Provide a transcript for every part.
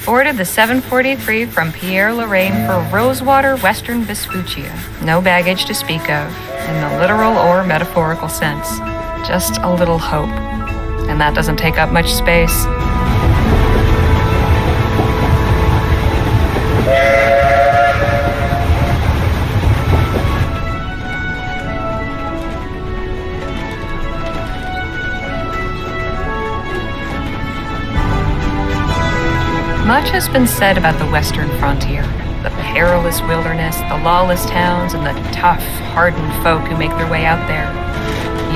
Boarded the 743 from Pierre-Lorraine for Rosewater, Western Vespuccia. No baggage to speak of, in the literal or metaphorical sense. Just a little hope. And that doesn't take up much space. Much has been said about the western frontier, the perilous wilderness, the lawless towns, and the tough, hardened folk who make their way out there,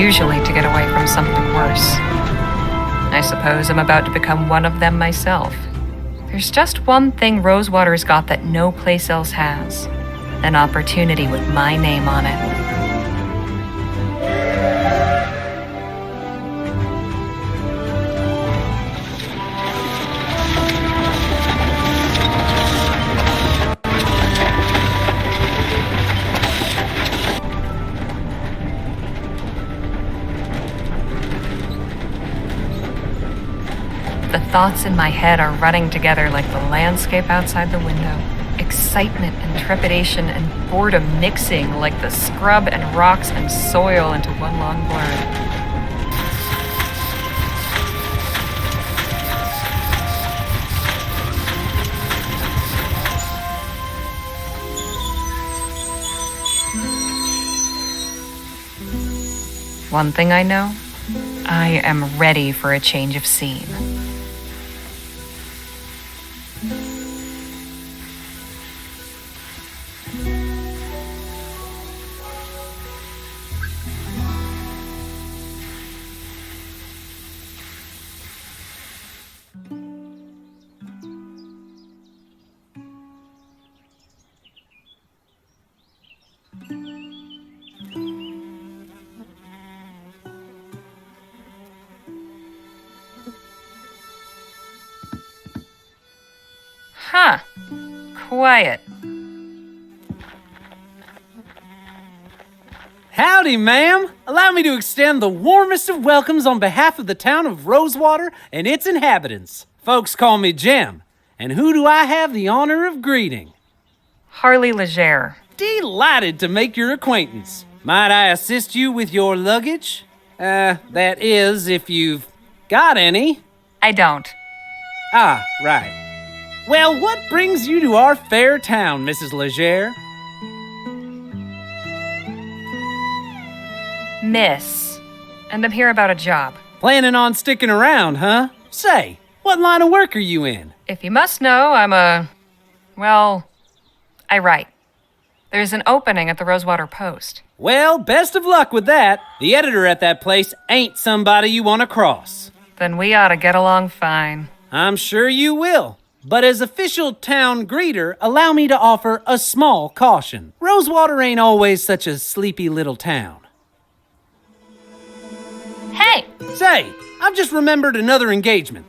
usually to get away from something worse. I suppose I'm about to become one of them myself. There's just one thing Rosewater's got that no place else has: an opportunity with my name on it. The thoughts in my head are running together like the landscape outside the window. Excitement and trepidation and boredom mixing like the scrub and rocks and soil into one long blur. One thing I know, I am ready for a change of scene. Huh. Quiet. Howdy, ma'am. Allow me to extend the warmest of welcomes on behalf of the town of Rosewater and its inhabitants. Folks call me Jem. And who do I have the honor of greeting? Harley Legere. Delighted to make your acquaintance. Might I assist you with your luggage? That is, if you've got any. I don't. Ah, right. Well, what brings you to our fair town, Mrs. Legere? Miss. And I'm here about a job. Planning on sticking around, huh? Say, what line of work are you in? If you must know, I write. There's an opening at the Rosewater Post. Well, best of luck with that. The editor at that place ain't somebody you want to cross. Then we ought to get along fine. I'm sure you will. But as official town greeter, allow me to offer a small caution. Rosewater ain't always such a sleepy little town. Hey! Say, I've just remembered another engagement.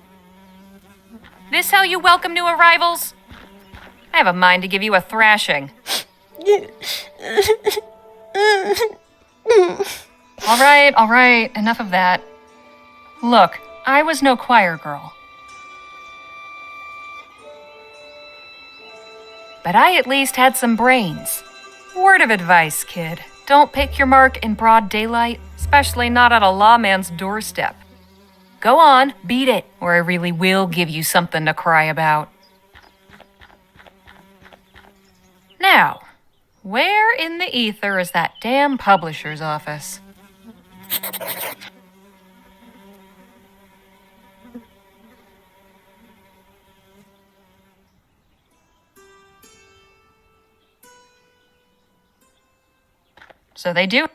This how you welcome new arrivals? I have a mind to give you a thrashing. All right, enough of that. Look, I was no choir girl. But I at least had some brains. Word of advice, kid. Don't pick your mark in broad daylight, especially not at a lawman's doorstep. Go on, beat it, or I really will give you something to cry about. Now, where in the ether is that damn publisher's office? So they do.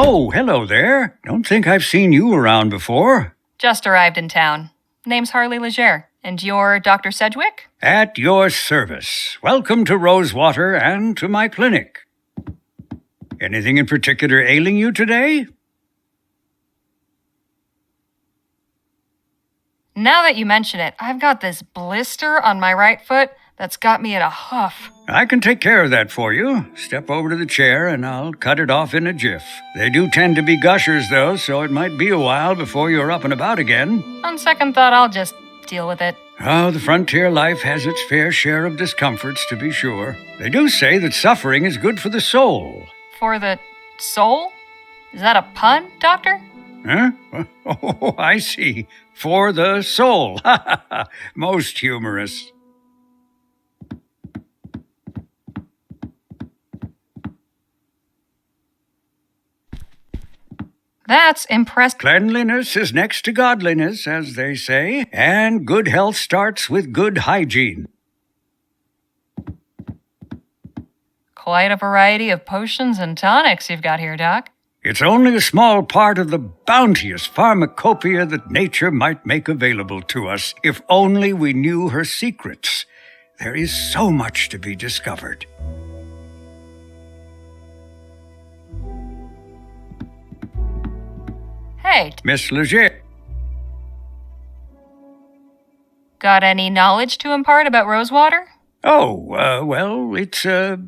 Oh, hello there. Don't think I've seen you around before. Just arrived in town. Name's Harley Leger. And you're Dr. Sedgwick? At your service. Welcome to Rosewater and to my clinic. Anything in particular ailing you today? Now that you mention it, I've got this blister on my right foot that's got me in a huff. I can take care of that for you. Step over to the chair and I'll cut it off in a jiff. They do tend to be gushers, though, so it might be a while before you're up and about again. On second thought, I'll just deal with it. Oh, the frontier life has its fair share of discomforts, to be sure. They do say that suffering is good for the soul. For the soul? Is that a pun, Doctor? Huh? Oh, I see. For the soul. Ha ha ha. Most humorous. That's impressive. Cleanliness is next to godliness, as they say, and good health starts with good hygiene. Quite a variety of potions and tonics you've got here, Doc. It's only a small part of the bounteous pharmacopoeia that nature might make available to us, if only we knew her secrets. There is so much to be discovered. Hey, Miss Leger. got any knowledge to impart about Rosewater? Oh, well, it's a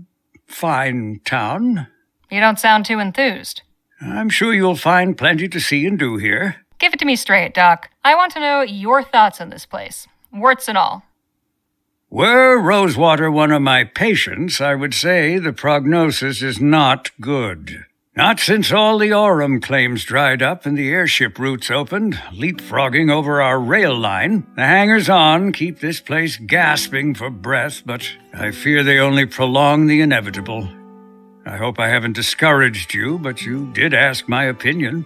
fine town. You don't sound too enthused. I'm sure you'll find plenty to see and do here. Give it to me straight, Doc. I want to know your thoughts on this place, warts and all. Were Rosewater one of my patients, I would say the prognosis is not good. Not since all the Aurum claims dried up and the airship routes opened, leapfrogging over our rail line. The hangers-on keep this place gasping for breath, but I fear they only prolong the inevitable. I hope I haven't discouraged you, but you did ask my opinion.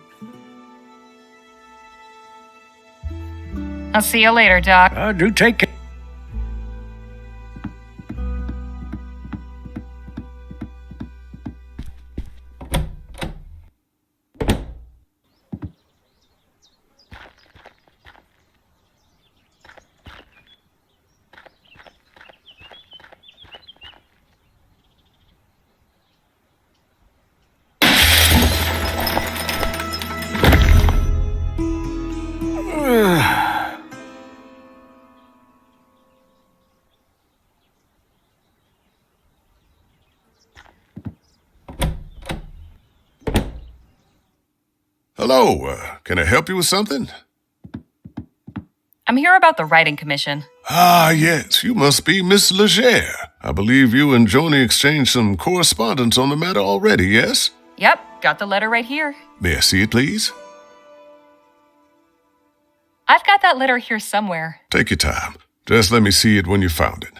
I'll see you later, Doc. Do take care. Hello, can I help you with something? I'm here about the writing commission. Ah, yes, you must be Miss Leger. I believe you and Joni exchanged some correspondence on the matter already, yes? Yep, got the letter right here. May I see it, please? I've got that letter here somewhere. Take your time. Just let me see it when you found it.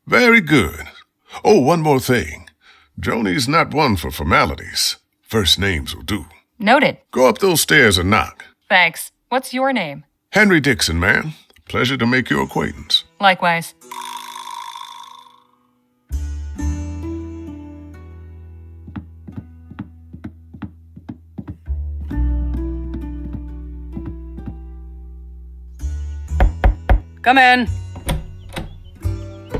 Very good. Oh, one more thing. Joni's not one for formalities. First names will do. Noted. Go up those stairs and knock. Thanks. What's your name? Henry Dixon, ma'am. Pleasure to make your acquaintance. Likewise. Come in.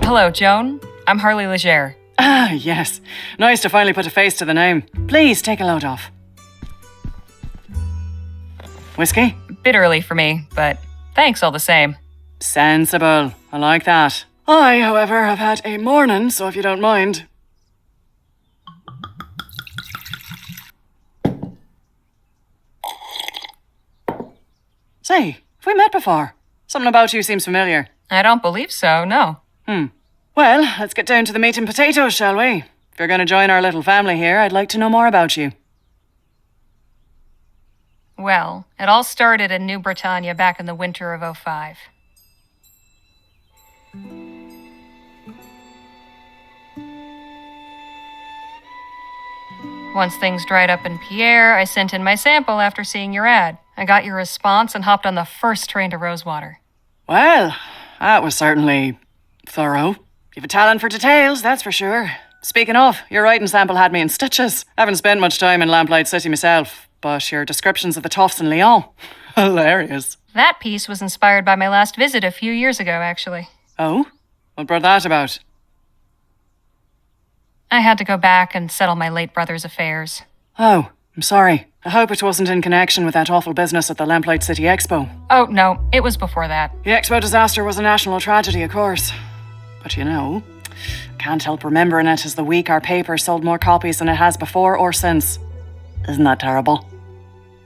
Hello, Joan. I'm Harley Leger. Ah, yes. Nice to finally put a face to the name. Please take a load off. Whiskey? Bit early for me, but thanks all the same. Sensible. I like that. I, however, have had a morning, so if you don't mind. Say, have we met before? Something about you seems familiar. I don't believe so, no. Well, let's get down to the meat and potatoes, shall we? If you're going to join our little family here, I'd like to know more about you. Well, it all started in New Britannia back in the winter of '05. Once things dried up in Pierre, I sent in my sample after seeing your ad. I got your response and hopped on the first train to Rosewater. Well, that was certainly thorough. You've a talent for details, that's for sure. Speaking of, your writing sample had me in stitches. I haven't spent much time in Lamplight City myself, but your descriptions of the toughs in Lyon, hilarious. That piece was inspired by my last visit a few years ago, actually. Oh? What brought that about? I had to go back and settle my late brother's affairs. Oh, I'm sorry. I hope it wasn't in connection with that awful business at the Lamplight City Expo. Oh, no, it was before that. The Expo disaster was a national tragedy, of course. But you know, I can't help remembering it as the week our paper sold more copies than it has before or since. Isn't that terrible?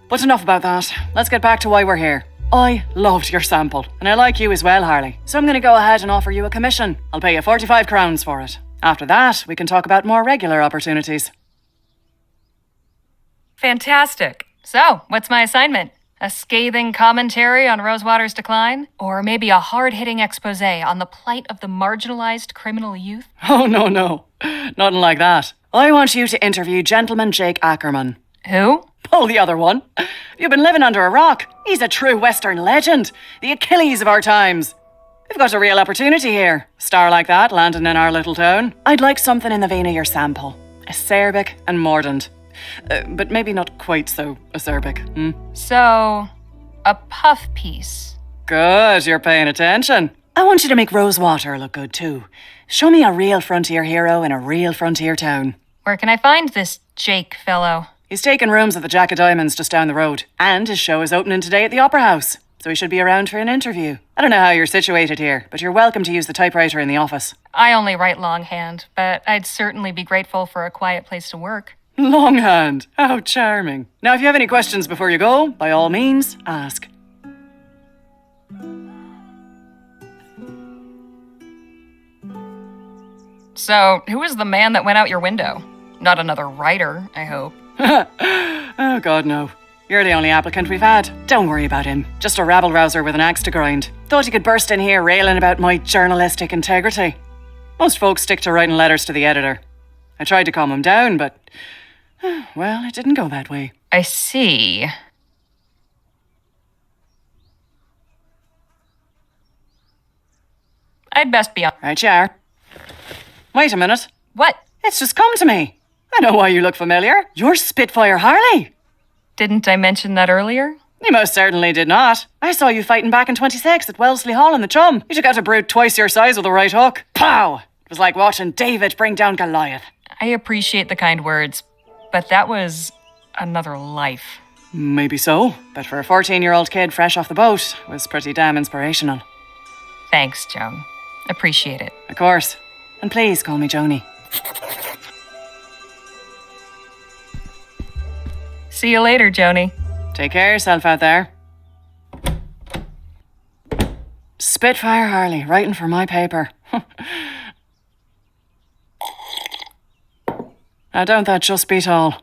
But enough about that. Let's get back to why we're here. I loved your sample, and I like you as well, Harley. So I'm going to go ahead and offer you a commission. I'll pay you 45 crowns for it. After that, we can talk about more regular opportunities. Fantastic. So, what's my assignment? A scathing commentary on Rosewater's decline? Or maybe a hard-hitting expose on the plight of the marginalized criminal youth? Oh, no. Nothing like that. I want you to interview Gentleman Jake Ackerman. Who? Oh, the other one. You've been living under a rock. He's a true Western legend. The Achilles of our times. We've got a real opportunity here. A star like that landing in our little town. I'd like something in the vein of your sample. Acerbic and mordant. But maybe not quite so acerbic. So, a puff piece. Good, you're paying attention. I want you to make Rosewater look good too. Show me a real frontier hero in a real frontier town. Where can I find this Jake fellow? He's taking rooms at the Jack of Diamonds just down the road. And his show is opening today at the Opera House. So he should be around for an interview. I don't know how you're situated here, but you're welcome to use the typewriter in the office. I only write longhand, but I'd certainly be grateful for a quiet place to work. Longhand. How charming. Now, if you have any questions before you go, by all means, ask. So, who was the man that went out your window? Not another writer, I hope. Oh, God, no. You're the only applicant we've had. Don't worry about him. Just a rabble-rouser with an axe to grind. Thought he could burst in here railing about my journalistic integrity. Most folks stick to writing letters to the editor. I tried to calm him down, but... well, it didn't go that way. I see. I'd best be on. Right, you are. Wait a minute. What? It's just come to me. I know why you look familiar. You're Spitfire Harley. Didn't I mention that earlier? You most certainly did not. I saw you fighting back in 26 at Wellesley Hall in the Chum. You took out a brute twice your size with a right hook. Pow! It was like watching David bring down Goliath. I appreciate the kind words, but that was another life. Maybe so, but for a 14-year-old kid fresh off the boat, it was pretty damn inspirational. Thanks, Joan. Appreciate it. Of course. And please call me Joni. See you later, Joni. Take care of yourself out there. Spitfire Harley, writing for my paper. Now don't that just beat all?